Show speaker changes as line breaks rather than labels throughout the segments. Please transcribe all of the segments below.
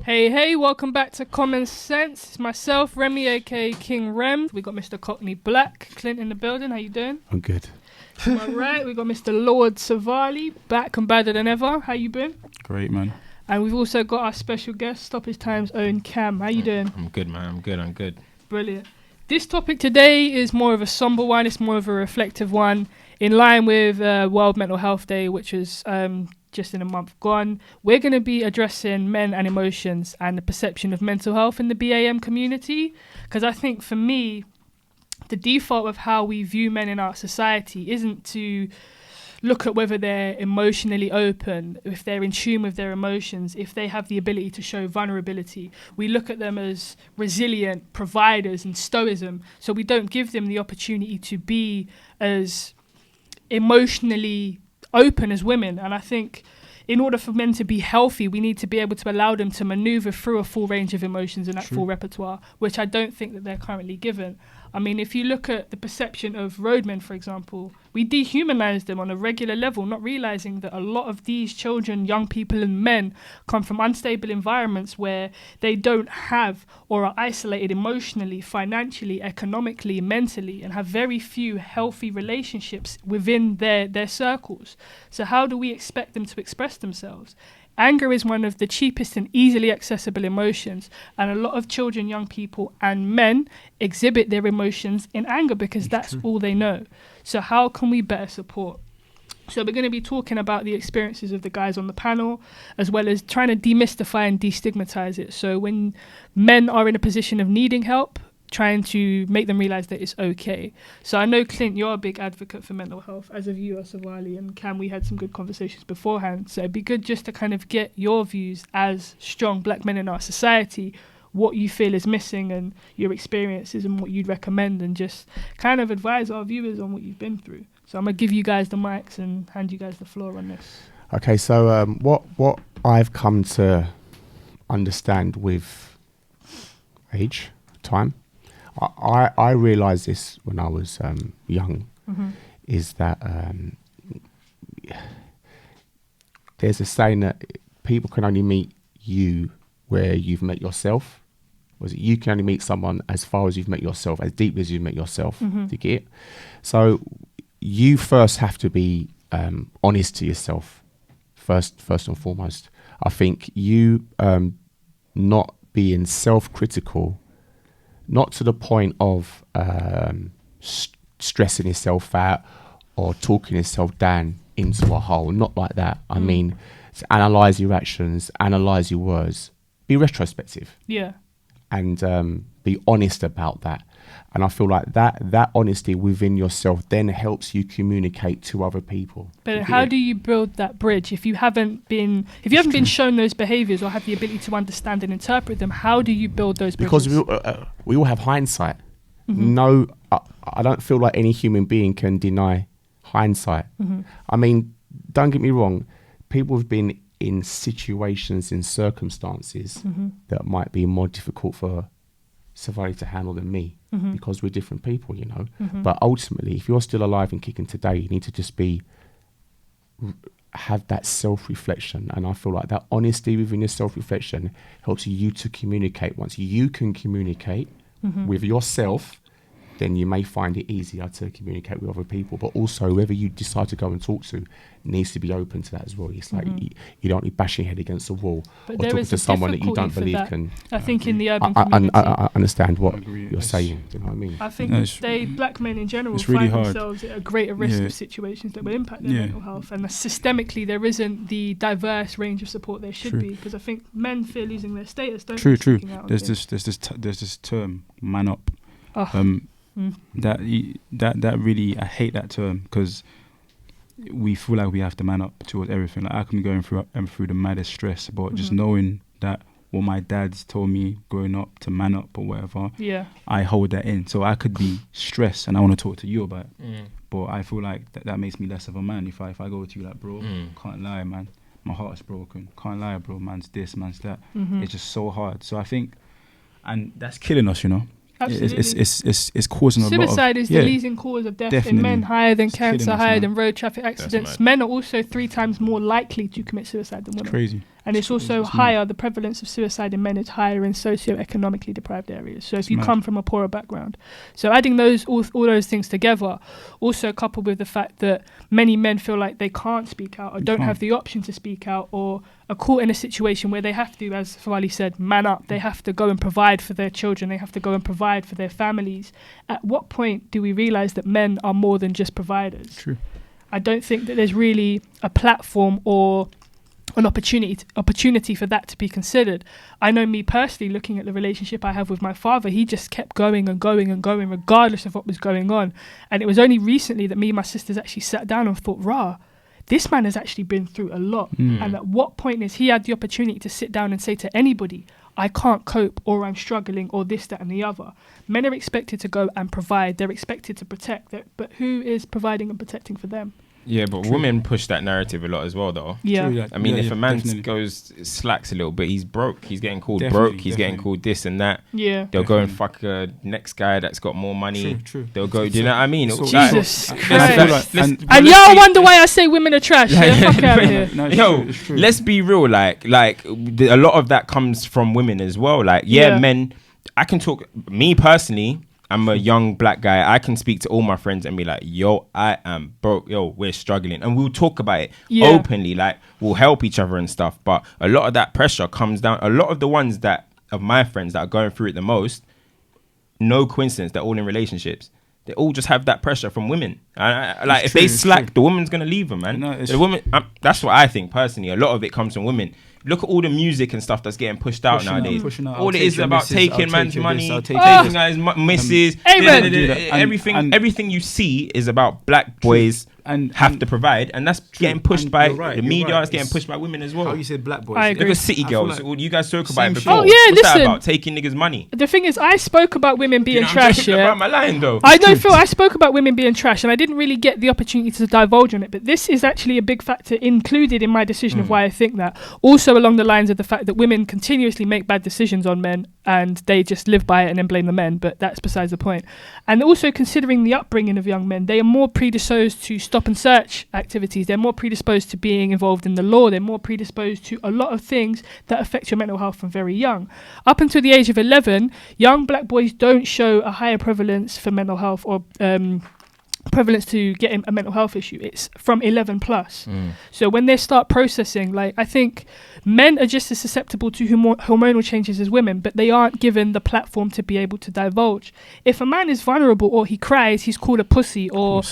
Hey, welcome back to Common Sense. It's myself, Remy, aka King Rem. We got Mr. Cockney Black, Clint in the building. How you doing?
I'm good.
All right, we got Mr. Lord Savali, back and badder than ever. How you been?
Great, man.
And we've also got our special guest, Stop His Time's own Cam. How you doing?
I'm good, man. I'm good.
Brilliant. This topic today is more of a somber one. It's more of a reflective one. In line with World Mental Health Day, which is just in a month gone, we're going to be addressing men and emotions and the perception of mental health in the BAM community. Because I think for me, the default of how we view men in our society isn't to look at whether they're emotionally open, if they're in tune with their emotions, if they have the ability to show vulnerability. We look at them as resilient providers and stoicism, so we don't give them the opportunity to be as emotionally open as women. And I think in order for men to be healthy, we need to be able to allow them to maneuver through a full range of emotions in that full repertoire, which I don't think that they're currently given. I mean, if you look at the perception of roadmen, for example, we dehumanize them on a regular level, not realizing that a lot of these children, young people and men come from unstable environments where they don't have or are isolated emotionally, financially, economically, mentally, and have very few healthy relationships within their circles. So how do we expect them to express themselves? Anger is one of the cheapest and easily accessible emotions, and a lot of children, young people and men exhibit their emotions in anger because that's all they know. So how can we better support? So we're going to be talking about the experiences of the guys on the panel, as well as trying to demystify and destigmatize it. So when men are in a position of needing help, trying to make them realize that it's okay. So I know, Clint, you're a big advocate for mental health, as of you, Savali, and Cam, we had some good conversations beforehand. So it'd be good just to kind of get your views as strong black men in our society, what you feel is missing and your experiences and what you'd recommend, and just kind of advise our viewers on what you've been through. So I'm going to give you guys the mics and hand you guys the floor on this.
Okay, so what I've come to understand with age, time, I realised this when I was young, is that there's a saying that people can only meet you where you've met yourself. Was it you can only meet someone as far as you've met yourself, as deep as you've met yourself, to get it? So you first have to be honest to yourself, first and foremost. I think you not being self-critical, not to the point of stressing yourself out or talking yourself down into a hole. Not like that. I mean, to analyse your actions, analyse your words, be retrospective.
Yeah.
And be honest about that. And I feel like that honesty within yourself then helps you communicate to other people.
But how do you build that bridge if you haven't been shown those behaviours or have the ability to understand and interpret them? How do you build those bridges?
Because we all have hindsight. No, I don't feel like any human being can deny hindsight. I mean, don't get me wrong. People have been in situations, in circumstances that might be more difficult for somebody to handle than me, because we're different people, you know. But ultimately, if you're still alive and kicking today, you need to just have that self-reflection. And I feel like that honesty within your self-reflection helps you to communicate. Once you can communicate with yourself, then you may find it easier to communicate with other people. But also, whoever you decide to go and talk to needs to be open to that as well. It's like you don't be bashing your head against a wall or talking to someone that you don't believe can.
I think in the urban community,
I understand what you're saying. Do you know what I mean?
I think black men in general find themselves at a greater risk of situations that will impact their mental health, and systemically there isn't the diverse range of support there should be, because I think men fear losing their status. Don't
True.
There's
this term, man up. That really, I hate that term, because we feel like we have to man up towards everything. Like I can be going through the maddest stress, but just knowing that what my dad's told me growing up to man up or whatever, I hold that in. So I could be stressed and I want to talk to you about it, but I feel like that makes me less of a man if I go to you like, bro, can't lie, man, my heart's broken, can't lie, bro, man's this, man's that. It's just so hard. So I think, and that's killing us, you know.
Absolutely.
It's causing a lot of
Suicide is the leading cause of death in men, higher than cancer, higher than road traffic accidents. Men are also 3 times more likely to commit suicide than women.
Crazy.
And it's also higher, the prevalence of suicide in men is higher in socio-economically deprived areas. So if you come from a poorer background. So adding all those things together, also coupled with the fact that many men feel like they can't speak out or don't have the option to speak out, or are caught in a situation where they have to, as Fawali said, man up. They have to go and provide for their children. They have to go and provide for their families. At what point do we realise that men are more than just providers?
True.
I don't think that there's really a platform or an opportunity for that to be considered. I know me personally, looking at the relationship I have with my father, he just kept going and going and going regardless of what was going on. And it was only recently that me and my sisters actually sat down and thought, this man has actually been through a lot. And at what point is he had the opportunity to sit down and say to anybody, I can't cope, or I'm struggling, or this, that and the other. Men are expected to go and provide. They're expected to protect. But who is providing and protecting for them?
Yeah, but women push that narrative a lot as well, though.
Yeah.
True,
I mean, if a man
definitely.
slacks a little bit, he's broke. He's getting called
Definitely,
broke. He's getting called this and that.
Yeah.
They'll go and fuck a next guy that's got more money.
True.
They'll go, do you know what I mean?
So-
Jesus
Like,
Christ.
and
And y'all wonder why I say women are trash. Yeah, fuck out of here.
No, it's
Yo,
true, it's true.
let's be real. Like a lot of that comes from women as well. Like,
Yeah.
men. I can talk. Me personally, I'm a young black guy. I can speak to all my friends and be like, yo, I am broke. Yo, we're struggling. And we'll talk about it openly. Like, we'll help each other and stuff. But a lot of that pressure comes down. A lot of the ones of my friends that are going through it the most, no coincidence, they're all in relationships. They all just have that pressure from women. If they slack, the woman's going to leave them, man.
No,
The woman. That's what I think personally. A lot of it comes from women. Look at all the music and stuff that's getting pushed out nowadays. All it is about taking man's money, taking guy's misses. Everything you see is about black boys
and
have to provide, and that's getting pushed by the media.
Right.
It's getting pushed by women as well.
How you said black boys?
I agree.
Look at City
I feel
Girls.
like
You guys talk about it
same
before.
shit. Oh, yeah,
What's that
listen.
about? Taking niggas' money.
The thing is, I spoke about women being
You know, I'm
trash.
talking
Yeah.
about my line though.
I know, Phil, I spoke about women being trash and I didn't really get the opportunity to divulge on it, but this is actually a big factor included in my decision of why I think that. Also along the lines of the fact that women continuously make bad decisions on men and they just live by it and then blame the men, but that's besides the point. And also considering the upbringing of young men, they are more predisposed to stop and search activities. They're more predisposed to being involved in the law. They're more predisposed to a lot of things that affect your mental health from very young. Up until the age of 11, young black boys don't show a higher prevalence for mental health or prevalence to getting a mental health issue. It's from 11 plus. So when they start processing, like, I think men are just as susceptible to hormonal changes as women, but they aren't given the platform to be able to divulge. If a man is vulnerable or he cries, he's called a pussy or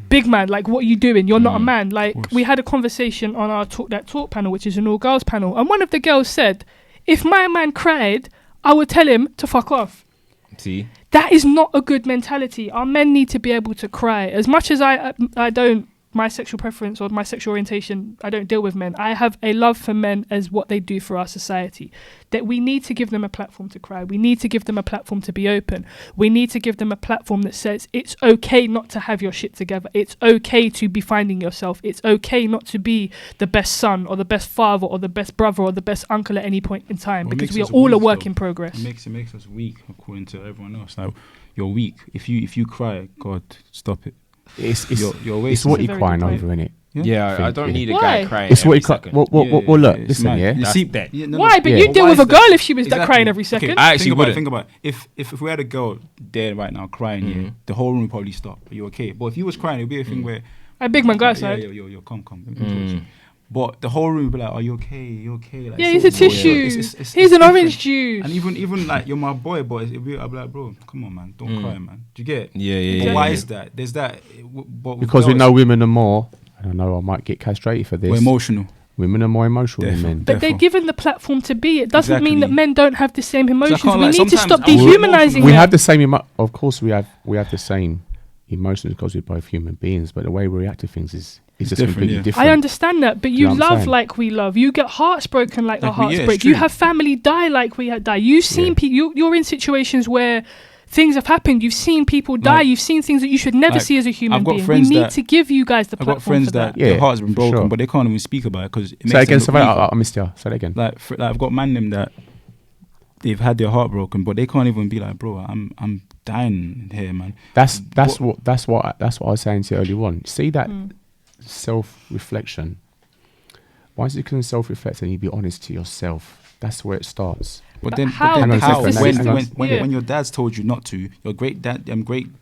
big man, like, what are you doing? You're not a man. Like, we had a conversation on our Talk That Talk panel, which is an all girls panel, and one of the girls said, if my man cried, I would tell him to fuck off.
See?
That is not a good mentality. Our men need to be able to cry. As much as I don't, my sexual preference or my sexual orientation, I don't deal with men. I have a love for men as what they do for our society. That we need to give them a platform to cry. We need to give them a platform to be open. We need to give them a platform that says it's okay not to have your shit together. It's okay to be finding yourself. It's okay not to be the best son or the best father or the best brother or the best uncle at any point in time, because we are all a work in progress.
It makes us weak according to everyone else. Like, you're weak. If you cry, God, stop it.
It's
You're
it's what
That's a
you're
very
crying
good
over, innit?
Yeah, I don't need a guy
Why?
crying.
It's what
every
you cry.
second.
Well, look,
it's
listen,
mad.
yeah.
You
That's
see,
dead.
Why? But
Yeah.
you'd deal
Why
with a
is
girl
that?
if she was that crying every second.
I actually wouldn't.
Think about it. If we had a girl there right now crying, yeah, the whole room would probably stop. Are you okay? But if you was crying, it'd be a thing where
A big man guy
yeah,
side.
yo, come. But the whole room would be like, "Are you okay? You okay?" Like,
Yeah,
so-
he's a
so-
tissue.
it's
He's an
different.
orange juice.
And even like you're my boy, but I'd be like, bro, come on, man, don't cry, man. Do you get it?
Yeah.
But why
yeah.
is that? There's that. But with
Because we
girls,
know women are more. I don't know. I might get castrated for this.
we're emotional.
Women are more emotional than men.
But they're
Therefore.
given the platform to be. It doesn't mean that
Exactly.
men don't have the same emotions.
can't
We
lie,
need to
sometimes
stop
I'm
dehumanizing
We
them.
have the same. Of course, we have the same emotions because we're both human beings. But the way we react to things is just
different,
completely
yeah.
different.
I understand that, but
Do
you
you know what I'm
love
saying?
like we love. You get hearts broken like our
Like we-
hearts
yeah, it's
break. You
true.
have family die like we had die. You've seen
Yeah.
people. You're in situations where things have happened. You've seen people die.
Like-
You've seen things that you should never
like,
see as a human
I've got
being. We
friends
need
that-
to give you guys the
I've
platform
got friends
for that.
that
Yeah,
their heart's been
for
broken,
sure.
but they can't even speak about it because it
Say
makes
again.
them
Say
look
that.
weaker.
I missed you. Say that again.
Like I've got man them that they've had their heart broken, but they can't even be like, bro, I'm dying here, man.
That's what I was saying to you earlier on. See that self-reflection. Once you can self-reflect and you be honest to yourself, that's where it starts.
But then
how?
When your dad's told you not to, your great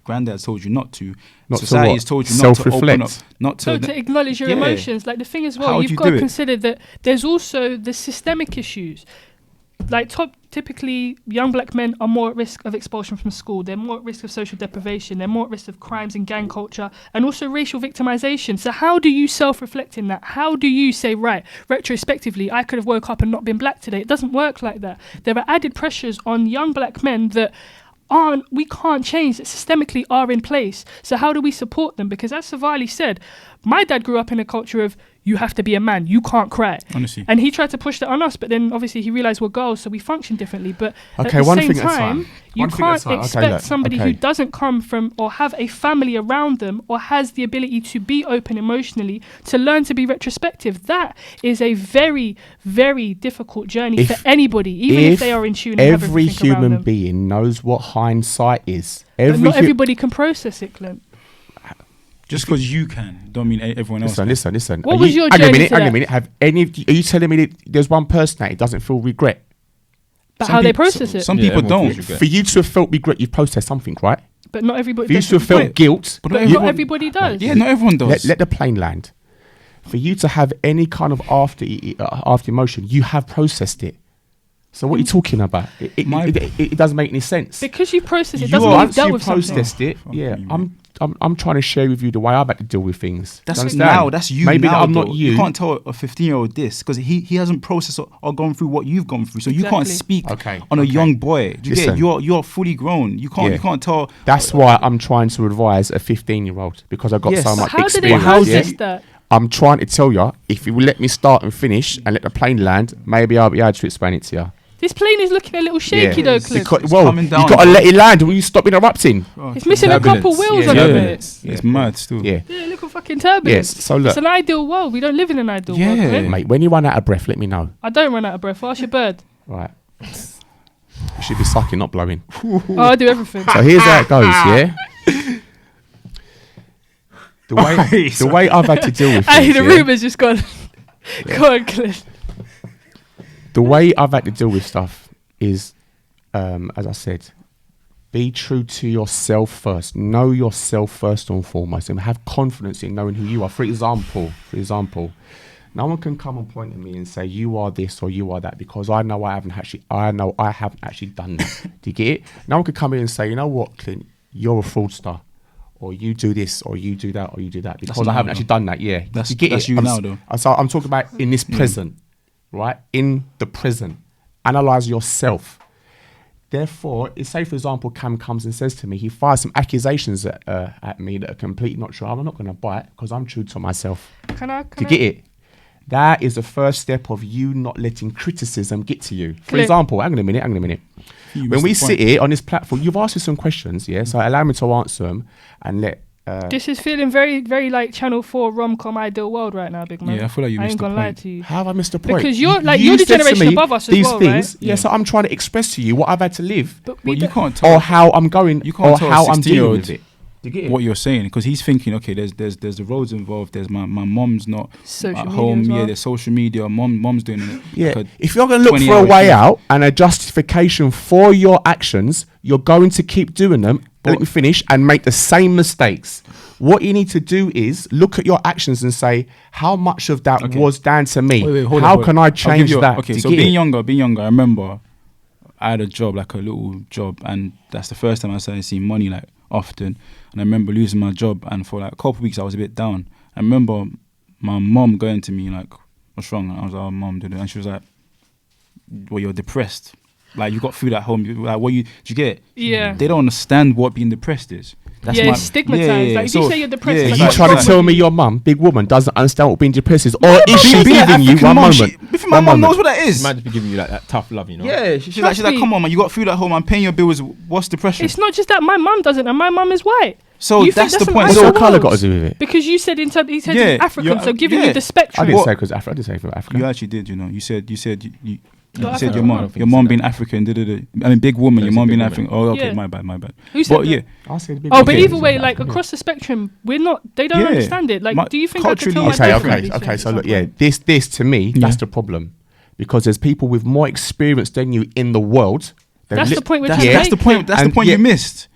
granddad's told you not to,
Not
society's
to
told you not to open
self-reflect.
up, not to
To acknowledge your emotions. Like the thing as
How
well,
would
you've
you
got
do
to
it?
consider that there's also the systemic issues. Like typically, young black men are more at risk of expulsion from school. They're more at risk of social deprivation. They're more at risk of crimes and gang culture, and also racial victimization. So how do you self-reflect in that? How do you say, right, retrospectively, I could have woke up and not been black today? It doesn't work like that. There are added pressures on young black men that we can't change, that systemically are in place. So how do we support them? Because as Savali said, my dad grew up in a culture of, you have to be a man, you can't cry.
Honestly.
And he tried to push that on us, but then obviously he realised we're girls, so we function differently. But
Okay,
at the
one
same
thing at a
time,
time.
you
One thing at a
can't
time. Okay,
expect
look,
somebody who
okay.
doesn't come from or have a family around them or has the ability to be open emotionally to learn to be retrospective. That is a very, very difficult journey for anybody, even if they are in tune and have
every
everything around
human
them.
being knows what hindsight is.
But not everybody can process it, Clint.
just because you can, don't mean everyone else.
Listen.
What
Are
was
you-
your
hang
journey
a minute,
to
hang a
that?
minute. Have any of you, are you telling me that there's one person that doesn't feel regret?
But
Some
how they
people-
process it.
Some
Yeah,
people
everyone
don't.
feels regret.
For you to have felt regret, you've processed something, right?
But not everybody.
For you
that's
to have
the
felt
point.
guilt,
But
But
not
not everybody does.
Yeah, not everyone does.
let the plane land. For you to have any kind of after emotion, you have processed it. So what are you talking about? It doesn't make any sense.
Because you process it,
You
doesn't
are-
mean you've
Once
dealt
you
with something.
processed it,
Fuck
yeah,
you, man.
I'm trying to share with you the way I've had to deal with things.
That's
You
it
understand?
now. That's you.
Maybe
now,
I'm not
though.
you.
You can't tell a 15-year-old this because he hasn't processed or gone through what you've gone through. So you can't
Exactly.
speak
Okay,
on a
okay.
young boy. Do you get?
Listen.
You're fully grown. You can't.
Yeah.
You can't tell.
That's why I'm trying to advise a 15-year-old because I've got
Yes.
so
But
much
How do they
experience.
process
yeah?
that?
I'm trying to tell you, if you will let me start and finish and let the plane land, maybe I'll be able to explain it to you.
This plane is looking a little shaky though, Clint.
It's coming down,
you got to
bro.
let it land. Will you stop interrupting?
It's missing a couple wheels
Yeah,
on
yeah.
it.
Turbulence.
It's mad still.
Yeah.
Yeah, look at fucking turbulence.
Yes. So look,
It's an ideal world. We don't live in an ideal world,
Yeah.
Clint.
mate, when you run out of breath, let me know.
I don't run out of breath. Ask your bird.
Right. You should be sucking, not blowing.
Oh, I do everything.
So here's how it goes, yeah? The way I've had to deal with
Hey,
things,
the
yeah?
room has just gone. Go on, Clint.
The way I've had to deal with stuff is, as I said, be true to yourself first. Know yourself first and foremost, and have confidence in knowing who you are. For example, no one can come and point at me and say you are this or you are that because I know I haven't actually done that. Do you get it? No one could come in and say, you know what, Clint, you're a fraudster, or you do this, or you do that, or you do that because I
now,
haven't
though.
actually done that. Yeah,
That's-
you get
that's
it?
you
I'm
now,
s-
though.
So I'm talking about in this present, right? In the present, analyze yourself. Therefore, say for example, Cam comes and says to me, he fires some accusations at me that are completely not true. I'm not going to bite because I'm true to myself.
Can I?
Do you get it? That is the first step of you not letting criticism get to you. For
Clint.
example, hang on a minute.
You
When
missed
we
the
sit
point.
here on this platform, you've asked me some questions, yeah? So allow me to answer them and let...
This is feeling very, very like Channel 4 rom-com ideal world right now, big man.
Yeah, I feel like you
I
missed
ain't
the
gonna lie
point.
to you.
How have I missed the point?
Because you're the
said to
generation
me
above us as
these
well,
things,
right?
Yeah, so I'm trying to express to you what I've had to live,
But we
Well, you
don't-
can't tell.
or how I'm going,
You can't
or
tell a
how I'm dealing
16-year-old
with it. Do you get it?
what you're saying because he's thinking, okay, there's the roads involved. There's my mom's not
Social
at
media
home.
as well.
Yeah, there's social media. Mom's doing it.
Yeah,
like a
if you're going to look for a
20-hour
way
shift.
out and a justification for your actions, you're going to keep doing them. Let me finish and make the same mistakes. What you need to do is look at your actions and say, how much of that
Okay.
was down to me?
Wait, hold
how
on,
can
I'll
I
give
change
you
that?
Okay,
Do you
so
get
being
it?
younger, I remember I had a job, like a little job, and that's the first time I started seeing money like often. And I remember losing my job, and for like a couple of weeks I was a bit down. I remember my mom going to me like, "What's wrong?" And I was like, "Oh, mom, and she was like, "Well, you're depressed. Like you got food at home. Like, what do you get it?"
Yeah.
They don't understand what being depressed is.
Yeah, it's stigmatised. Like, if you say you're depressed,
yeah,
it's
Are
like,
you
what's
trying
wrong
to
with
tell
you?
me your mum, big woman, doesn't understand what being depressed is? Or is she
Being an
giving you
African
one
mum,
moment?
my
One
mom knows
moment.
what that is.
Imagine giving you like that tough love, you know?
Yeah, she's
Trust
like,
me.
come on, man, you got food at home, I'm paying your bills. What's depression?
It's not just that my mum doesn't, and my mum is white.
So
You think
that's the
an
point.
What's
So
all
ideal
colour
world?
got to do with it?
Because you said he said
Yeah,
he's African,
you're-
so giving
yeah.
you the
I
spectrum.
didn't
What-
say because Africa. I didn't say for Africa.
You actually did, you know. You said You said
African.
your mom being African. I mean, big woman.
No,
Your
it's a
mom
big
being
woman.
African. Oh, okay,
Yeah.
my bad.
Who said
But
that?
yeah,
I said big
Oh, but
woman.
either way, like
Yeah.
across the spectrum, we're not. They don't
Yeah.
understand it. Like,
My-
do you think I could tell
culturally,
my
it's
dad
different.
from these
Okay.
things
So
at
look,
some
yeah,
point?
this to me,
Yeah.
that's the problem, because there's people with more experience than you in the world. They've
That's
li-
the point we're
that's,
trying to
that's the
make.
point. That's the
And
point
yeah.
you missed.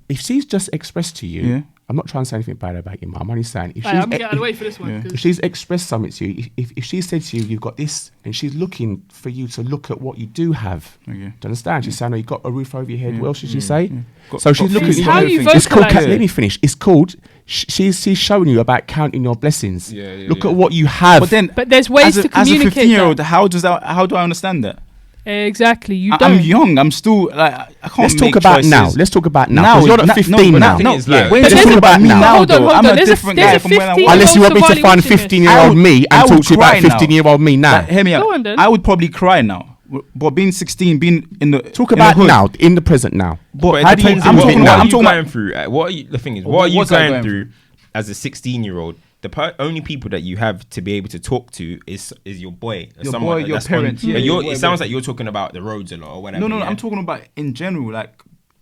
If she's just expressed to you,
Yeah.
I'm not trying to say anything bad about your mum. I'm only saying if
Right,
she's
I'm gonna get out of the way for this one.
Yeah.
'cause-
if she's expressed something to you, if she said to you, you've got this, and she's looking for you to look at what you do have.
Okay.
Do you understand? She's saying, oh, you got a roof over your head.
Yeah.
What else did she say?
Got-
So she's
got
looking
food,
at you.
It's how you
everything.
It's called.
vocalise it.
Let me finish. It's called. She's showing you about counting your blessings.
Yeah,
Look
yeah.
at what you have.
But then,
But there's ways
as
to
a, as a
communicate
15-year-old,
that.
how do I understand that?
Exactly. You
I'm
don't.
young. I'm still like I can't.
Let's
make
talk about
choices.
now. Let's talk about now.
Now,
'Cause you're not
no,
15
but
now.
the thing is, like-
We're
But
just
there's
talking
a-
about me
now.
now,
Hold on,
though.
hold
I'm
on.
a
There's a-
different
there's
guy
a
from when I
15
was.
Unless you want me to
Somebody
find
watching this.
15-year-old me
I
and
would
talk to you about
cry now.
15-year-old me now.
Like, hear me out.
Go on then.
I would probably cry now. But being 16, being in the
Talk
in the
about
hood,
now, in the present now.
But
how
it
do you-
depends
I'm
on
talking
what
about-
are
I'm
you
talking
going
about-
through. What are you? The thing is,
What
what are you
was I
going
going
through as a 16-year-old? The only people that you have to be able to talk to is your boy,
Your
someone
boy, your
that's
parents,
On,
yeah,
but
your
it
boy,
sounds
boy.
like you're talking about the roads a lot or whatever.
No,
yeah?
I'm talking about in general, like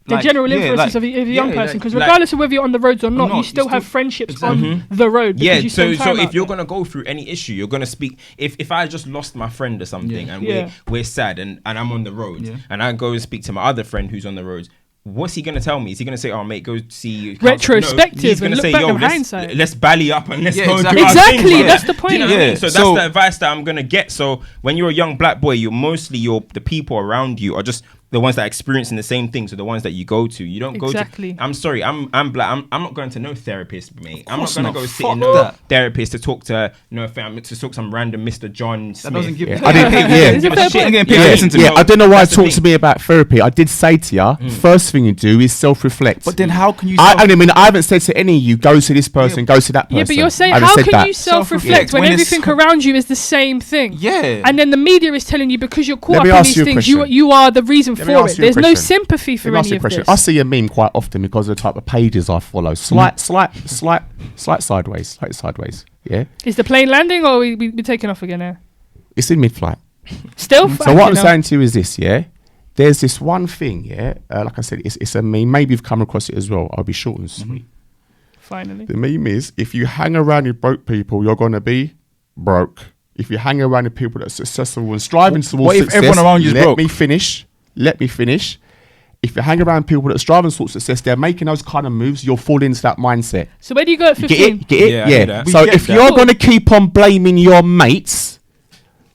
The general influences of a young
yeah,
person, because
like-
regardless of whether you're on the roads or not,
not,
you
you
still have
still-
friendships
Exactly.
on the road.
Yeah,
because you
so
spend time
if
out
you're
there.
gonna go through any issue, you're gonna speak. If I just lost my friend or something,
Yeah.
and
Yeah.
we're sad, and I'm on the road,
Yeah.
and I go and speak to my other friend who's on the roads. What's he gonna tell me? Is he gonna say, "Oh, mate, go see"?
Retrospective
No, he's gonna
and
say,
look back
"Yo,
in hindsight."
let's bally up and let's
Yeah,
go
exactly.
do our
Exactly,
thing, bro."
that's the
Do you
point.
know what I
Yeah,
mean? So that's
so-
the advice that I'm gonna get. So when you're a young black boy, the people around you are just the ones that are experiencing the same things, or the ones that you go to. You don't go
Exactly.
to. I'm sorry, I'm black. I'm not going to no therapist, mate. I'm not
course
gonna
not.
go sit
Fuck
in no
that.
therapist to talk to to talk some random Mr. John Smith.
That doesn't give.
Yeah.
I didn't pay.
Yeah.
Is it fair
I'm
point?
getting paid to
Yeah,
listen to me.
I don't know why
That's the
talk to
thing.
me about therapy. I did say to you, first thing you do is self-reflect.
But then how can you?
I mean, I haven't said to any of you, go to this person, go to that person.
Yeah, but you're saying
I haven't
how
said
can
that.
you self-reflect
Self-reflect
when
when it's-
everything around you is the same thing?
Yeah.
And then the media is telling you because you're caught
Let
up
me
in
ask
these
you a
things,
question.
you are the reason
Let me
for
ask
it.
you a
There's no
question.
sympathy for
Let me ask
any
you a
of
question.
this.
I see a meme quite often because of the type of pages I follow. Slight sideways. Yeah,
Is the plane landing or we taking off again now?
it's in mid-flight.
Still?
So what I'm saying to you is this, yeah. There's this one thing, yeah. Like I said, it's a meme. Maybe you've come across it as well. I'll be short and sweet.
Finally.
The meme is: if you hang around with broke people, you're gonna be broke. If you hang around with people that are successful and striving towards
What if
success,
everyone around you is
let
broke?
me finish. If you hang around people that are striving towards success, they're making those kind of moves. You'll fall into that mindset.
So where do you go at
You
15?
get it?
Yeah, I
Yeah.
hear that.
So
We get
if
that.
you're going to keep on blaming your mates,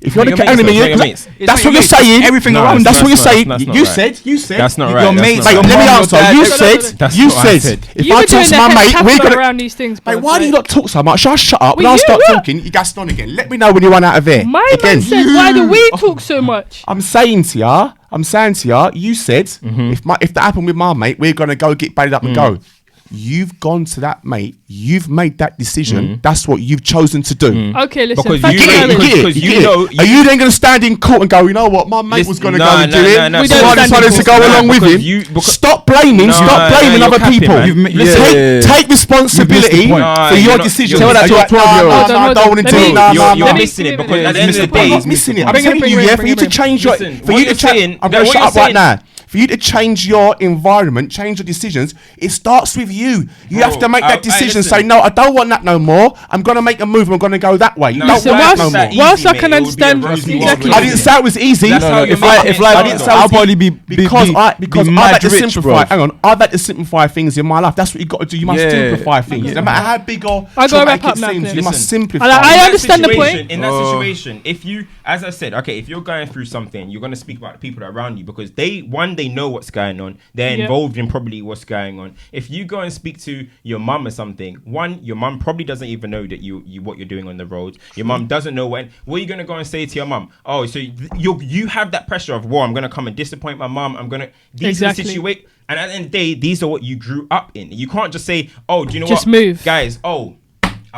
if you're
Your
the
mates,
enemy,
though, your mates.
It's
that's
not
what you're
your mates.
saying.
Everything
No,
around.
That's what you're saying.
That's not
You
right.
said.
That's not
Your
right. That's
mates,
not
Mate,
your
right.
let me
mum, your
answer.
dad.
You
No, no,
said.
That's
You
not what I
said.
said.
If
You
I
were
talk
doing
to
the
my mate, we're
capital
gonna.
around these things.
Mate,
bro.
why do you
Like,
not talk so much? I'll shut up. When
Well,
I
you
start
were.
talking, you gassed on again. Let me know when you run out of air.
My
Again.
man said, why do we talk so much?
I'm saying to ya, you said if that happened with my mate, we're gonna go get baited up and go. You've gone to that mate. You've made that decision. That's what you've chosen to do.
Okay, listen.
Because
fact
you
and
know-
knowledge.
because you know-
Are you then going to stand in court and go, you know what, my mate was going to go and do it,
no,
We
so
don't
I
stand in
decided to
court.
go
No,
along with
because
him.
you- because-
Stop blaming
No,
other
you're capping,
people.
man.
You've ma-
Take
You've
responsibility
point.
for
No,
your
you're not-
decisions.
you're
Tell that to a
missing-
12-year-old.
Hold on,
I
hold
don't
on.
want to
Let
do
me-
it. No,
You're
no, no.
missing it because
Bring
at the
it,
end of the
bring it,
day,
I'm not missing it. I'm
Bring it,
telling
bring
you,
it,
yeah,
bring
for you
it,
to
bring it.
change your,
Listen,
for
what
you
you're
to
saying-
change. I'm going to
what
shut
you're
up right
saying-
now. For you to change your environment, change your decisions, it starts with you. You have to make that decision.
listen.
Say, no, I don't want that no more. I'm going to make a move. I'm going to go that way. You
No,
don't
Listen,
want that
whilst-
no more.
whilst I can
It would be a
understand-
rosy
Exactly.
world,
I
wouldn't
didn't
it?
say it was easy.
That's how you're
If I
making it
like,
I didn't say
I'll
it was
probably be
because
be
I've
mad
had to
rich,
simplify.
bro.
Hang on, I've had to simplify things in my life. That's what you got to do. You must
Yeah.
simplify things. No matter how big or
I gotta
traumatic
wrap up
it
now,
seems,
Cliff.
you must
Listen.
simplify.
I
In that
understand the
situation-
point.
In that situation, if you, as I said, okay, if you're going through something, you're going to speak about the people that are around you because they know what's going on. They're
Yeah.
involved in probably what's going on. If you go and speak to your mum or something, your mum probably doesn't even know that you what you're doing on the road. Your mum doesn't know what are you going to go and say to your mum? Oh, so you have that pressure of, I'm going to come and disappoint my mum. I'm going to
Exactly.
situate. And at the end of the day, these are what you grew up in. You can't just say, oh, do you know
Just
what?
move.
Guys,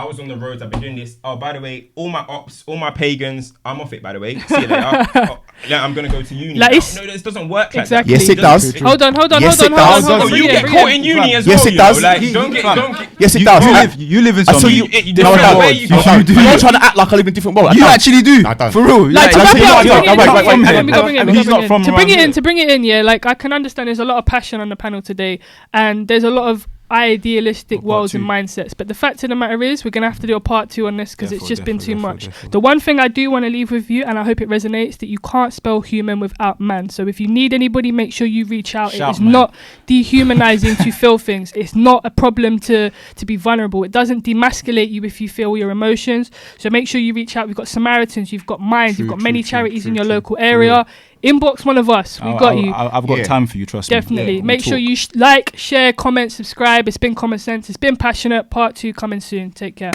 I was on the roads. I've been doing this. Oh, by the way, all my ops, all my pagans, I'm off it. By the way, see you later. Yeah, I'm gonna go to uni.
Like,
no, this doesn't work like
exactly.
Yes, it does.
Hold on.
Yes, it does.
You get caught in uni as
Yes,
well.
it does.
Like, don't get.
Yes, it does.
You live in
I
some.
saw you. No, I don't. You're trying to act like I live in a different world.
You actually do.
I don't.
For real.
Like, to
Like,
wrap it up,
no,
He's not from
to
around
bring
here.
it in, yeah. Like, I can understand there's a lot of passion on the panel today, and there's a lot of idealistic
Part
worlds
two.
and mindsets. But the fact of the matter is, we're gonna have to do a part 2 on this because it's
Therefore,
just been too
therefore,
much.
therefore.
The one thing I do want to leave with you, and I hope it resonates, that you can't spell human without man. So if you need anybody, make sure you reach out.
Shout,
it is
man.
not dehumanizing to feel things. It's not a problem to be vulnerable. It doesn't demasculate you if you feel your emotions. So make sure you reach out. We've got Samaritans, you've got Minds,
True,
you've got
true,
many
true,
charities
true,
in your
true.
local area. Inbox one of us. We've got you.
I've got
Yeah.
time for you, trust me.
Definitely.
Yeah,
Make
we'll
sure
talk.
you like, share, comment, subscribe. It's been Common Sense. It's been Passionate. Part 2 coming soon. Take care.